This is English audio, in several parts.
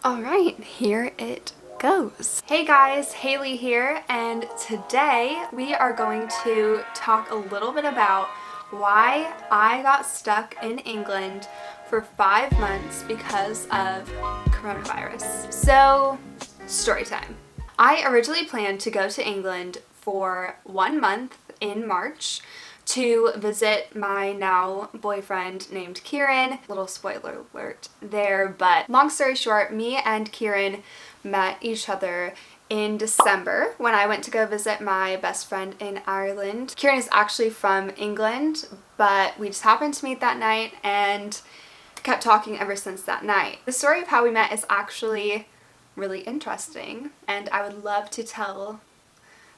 Alright, here it goes. Hey guys, Haley here, and today we are going to talk a little bit about why I got stuck in England for 5 months because of coronavirus. So, story time. I originally planned to go to England for 1 month in March to visit my now boyfriend named Kieran. Little spoiler alert there, but long story short, me and Kieran met each other in December when I went to go visit my best friend in Ireland. Kieran is actually from England, but we just happened to meet that night and kept talking ever since that night. The story of how we met is actually really interesting, and I would love to tell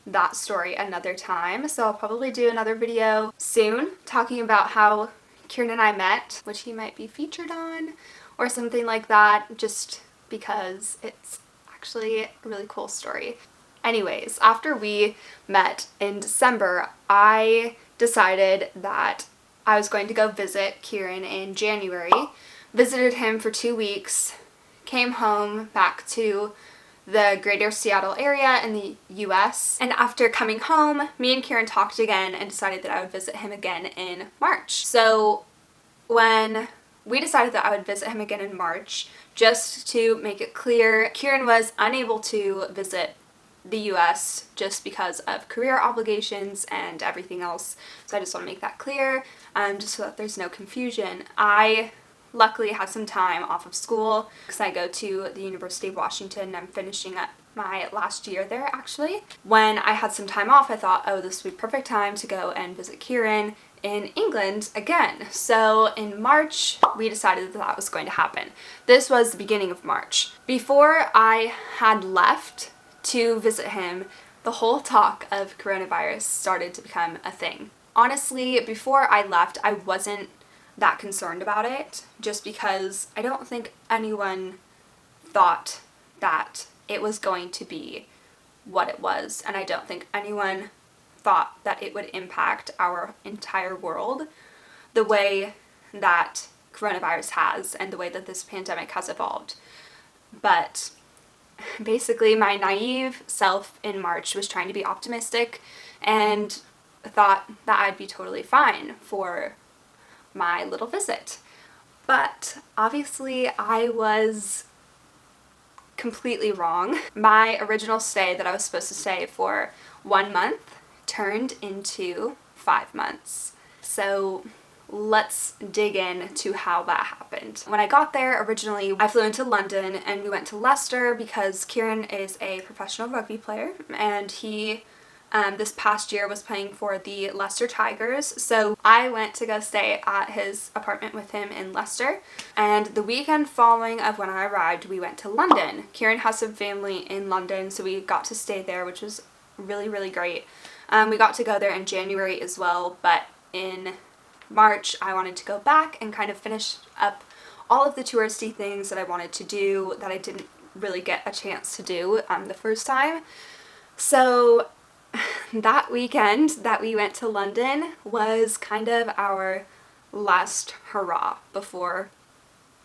that story another time, so I'll probably do another video soon talking about how Kieran and I met, which he might be featured on or something like that, just because it's actually a really cool story. Anyways, after we met in December, I decided that I was going to go visit Kieran in January, visited him for 2 weeks, came home back to the greater Seattle area in the US, and after coming home, me and Kieran talked again and decided that I would visit him again in March. So when we decided that I would visit him again in March, just to make it clear, Kieran was unable to visit the US just because of career obligations and everything else, so I just want to make that clear, just so that there's no confusion. I luckily had some time off of school because I go to the University of Washington. I'm finishing up my last year there actually. When I had some time off, I thought, oh, this would be perfect time to go and visit Kieran in England again. So in March, we decided that that was going to happen. This was the beginning of March. Before I had left to visit him, the whole talk of coronavirus started to become a thing. Honestly, before I left, I wasn't that concerned about it, just because I don't think anyone thought that it was going to be what it was, and I don't think anyone thought that it would impact our entire world the way that coronavirus has and the way that this pandemic has evolved. But basically, my naive self in March was trying to be optimistic and thought that I'd be totally fine for my little visit. But obviously I was completely wrong. My original stay that I was supposed to stay for 1 month turned into 5 months. So let's dig into how that happened. When I got there, originally I flew into London and we went to Leicester because Kieran is a professional rugby player, and he this past year was playing for the Leicester Tigers, so I went to go stay at his apartment with him in Leicester, and the weekend following of when I arrived, we went to London. Kieran has some family in London, so we got to stay there, which was really, really great. We got to go there in January as well, but in March I wanted to go back and kind of finish up all of the touristy things that I wanted to do that I didn't really get a chance to do the first time. So that weekend that we went to London was kind of our last hurrah before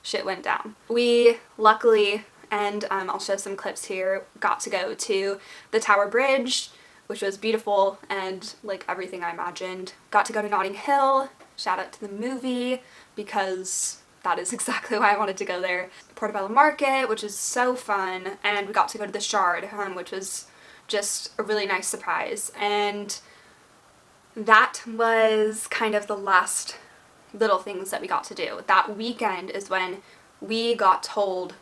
shit went down. We luckily, and I'll show some clips here, got to go to the Tower Bridge, which was beautiful and like everything I imagined. Got to go to Notting Hill, shout out to the movie, because that is exactly why I wanted to go there. Portobello Market, which is so fun, and we got to go to the Shard, which was just a really nice surprise. And that was kind of the last little things that we got to do. That weekend is when we got told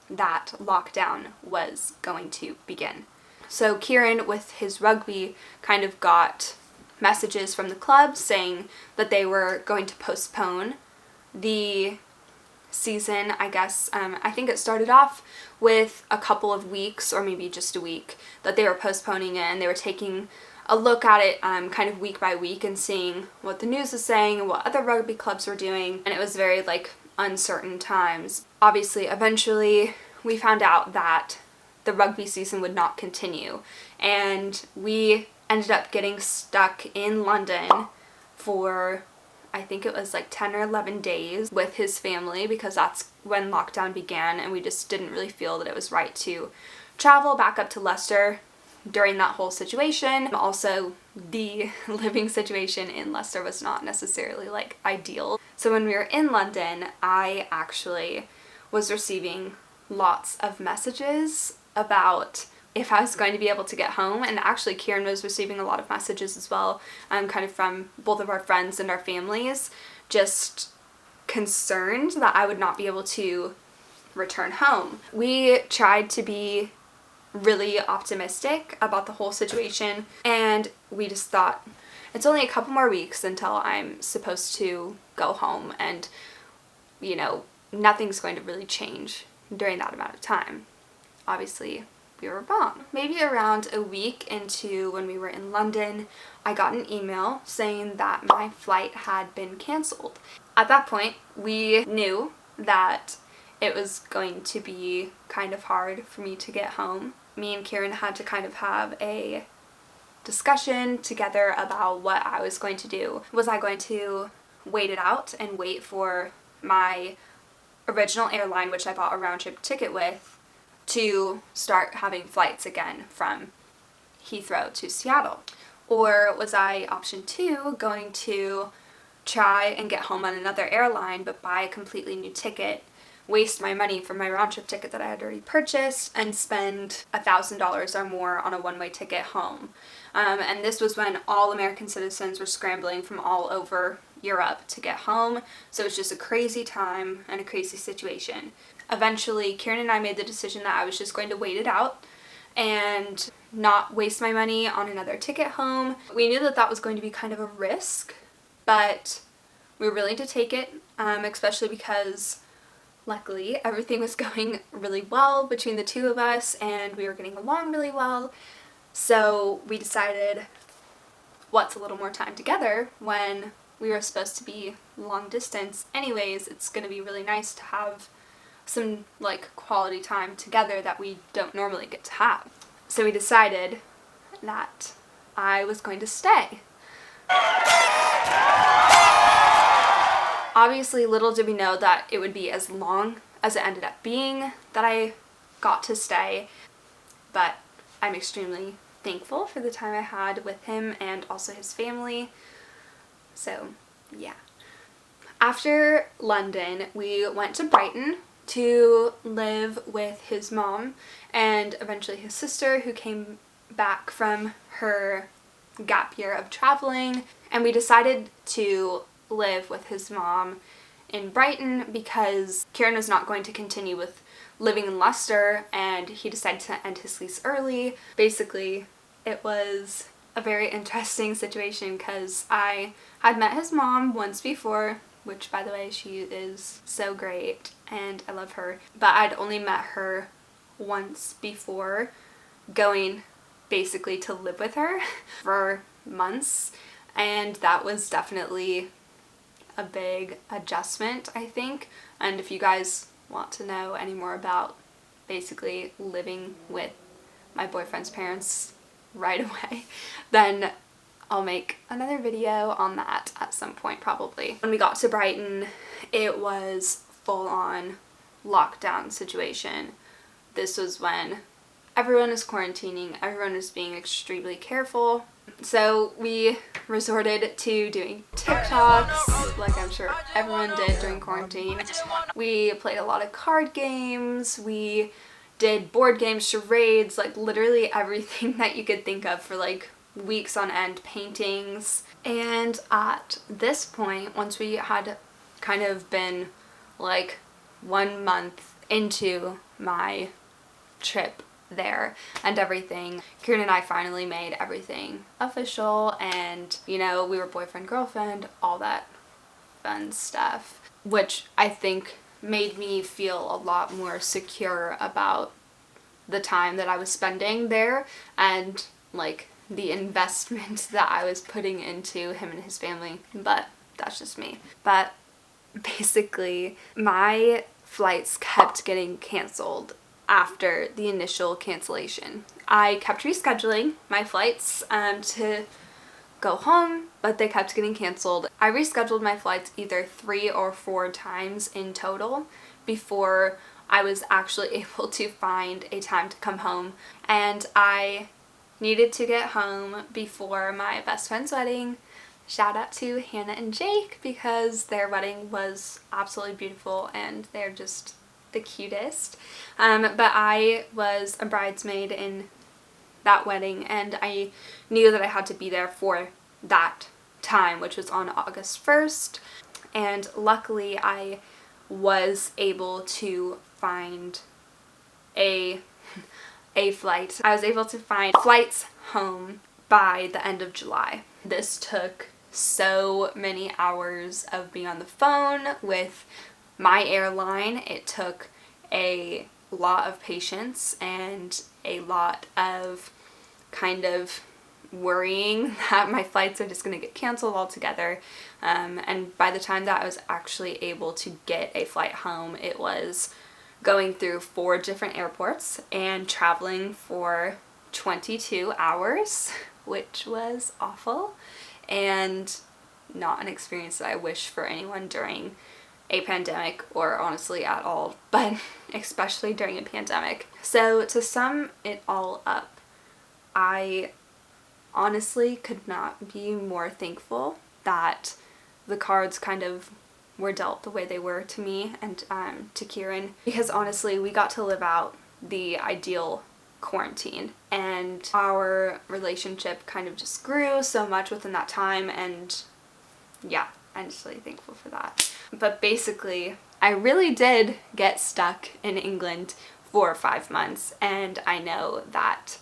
that lockdown was going to begin. So Kieran, with his rugby, kind of got messages from the club saying that they were going to postpone the season, I guess. I think it started off with a couple of weeks, or maybe just a week, that they were postponing it, and they were taking a look at it kind of week by week and seeing what the news was saying and what other rugby clubs were doing, and it was very like uncertain times. Obviously, eventually we found out that the rugby season would not continue, and we ended up getting stuck in London for I think it was like 10 or 11 days with his family, because that's when lockdown began, and we just didn't really feel that it was right to travel back up to Leicester during that whole situation. Also, the living situation in Leicester was not necessarily like ideal. So when we were in London, I actually was receiving lots of messages about if I was going to be able to get home, and actually Kieran was receiving a lot of messages as well, kind of from both of our friends and our families, just concerned that I would not be able to return home. We tried to be really optimistic about the whole situation, and we just thought it's only a couple more weeks until I'm supposed to go home, and you know, nothing's going to really change during that amount of time. Obviously, we were wrong. Maybe around a week into when we were in London, I got an email saying that my flight had been cancelled. At that point, we knew that it was going to be kind of hard for me to get home. Me and Kieran had to kind of have a discussion together about what I was going to do. Was I going to wait it out and wait for my original airline, which I bought a round trip ticket with, to start having flights again from Heathrow to Seattle? Or was I option 2 going to try and get home on another airline but buy a completely new ticket, waste my money from my round trip ticket that I had already purchased, and spend $1,000 or more on a one-way ticket home? And this was when all American citizens were scrambling from all over Europe to get home, so it was just a crazy time and a crazy situation. Eventually, Kieran and I made the decision that I was just going to wait it out and not waste my money on another ticket home. We knew that that was going to be kind of a risk, but we were willing to take it, especially because luckily everything was going really well between the two of us and we were getting along really well. So we decided, what's a little more time together when we were supposed to be long distance anyways? It's going to be really nice to have some like quality time together that we don't normally get to have. So we decided that I was going to stay. Obviously, little did we know that it would be as long as it ended up being that I got to stay, but I'm extremely thankful for the time I had with him and also his family. So yeah. After London, we went to Brighton to live with his mom and eventually his sister, who came back from her gap year of traveling, and we decided to live with his mom in Brighton because Kieran was not going to continue with living in Leicester and he decided to end his lease early. Basically, it was a very interesting situation because I had met his mom once before, which by the way, she is so great and I love her, but I'd only met her once before going basically to live with her for months, and that was definitely a big adjustment, I think. And if you guys want to know any more about basically living with my boyfriend's parents right away, then I'll make another video on that at some point probably. When we got to Brighton, it was full-on lockdown situation. This was when everyone is quarantining, everyone is being extremely careful. So we resorted to doing TikToks, like I'm sure everyone did during quarantine. We played a lot of card games, we did board games, charades, like literally everything that you could think of for like weeks on end, paintings. And at this point, once we had kind of been like 1 month into my trip there and everything, Kieran and I finally made everything official, and you know, we were boyfriend, girlfriend, all that fun stuff, which I think made me feel a lot more secure about the time that I was spending there and like the investment that I was putting into him and his family. But that's just me. But basically, my flights kept getting canceled after the initial cancellation. I kept rescheduling my flights to go home, but they kept getting canceled. I rescheduled my flights either 3 or 4 times in total before I was actually able to find a time to come home, and I needed to get home before my best friend's wedding. Shout out to Hannah and Jake because their wedding was absolutely beautiful and they're just the cutest. But I was a bridesmaid in that wedding and I knew that I had to be there for that time, which was on August 1st. And luckily I was able to find a flight. I was able to find flights home by the end of July. This took so many hours of being on the phone with my airline. It took a lot of patience and a lot of kind of worrying that my flights are just going to get canceled altogether. And by the time that I was actually able to get a flight home, it was going through 4 different airports and traveling for 22 hours, which was awful and not an experience that I wish for anyone during a pandemic, or honestly at all, but especially during a pandemic. So to sum it all up, I honestly could not be more thankful that the cards kind of were dealt the way they were to me and to Kieran, because honestly we got to live out the ideal quarantine and our relationship kind of just grew so much within that time, and yeah, I'm just really thankful for that. But basically I really did get stuck in England for 5 months, and I know that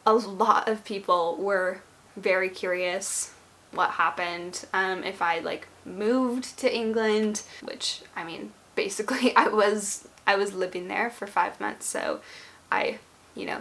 a lot of people were very curious what happened if I like moved to England, which I mean basically I was living there for 5 months, so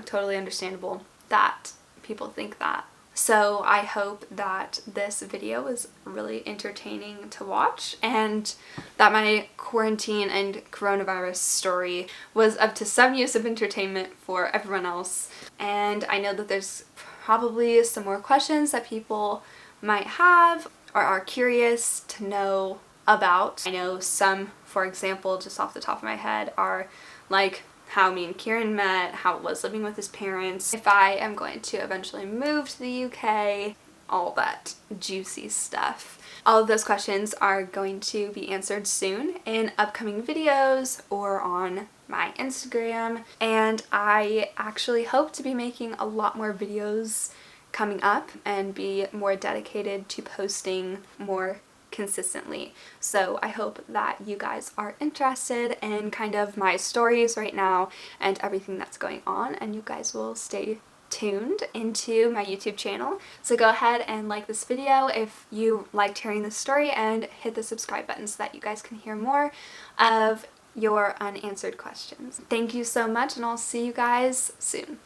totally understandable that people think that. So I hope that this video was really entertaining to watch and that my quarantine and coronavirus story was up to some use of entertainment for everyone else. And I know that there's probably some more questions that people might have or are curious to know about. I know some, for example, just off the top of my head, are like how me and Kieran met, how it was living with his parents, if I am going to eventually move to the UK, all that juicy stuff. All of those questions are going to be answered soon in upcoming videos or on my Instagram, and I actually hope to be making a lot more videos coming up and be more dedicated to posting more consistently. So I hope that you guys are interested in kind of my stories right now and everything that's going on, and you guys will stay tuned into my YouTube channel. So go ahead and like this video if you liked hearing this story, and hit the subscribe button so that you guys can hear more of your unanswered questions. Thank you so much, and I'll see you guys soon.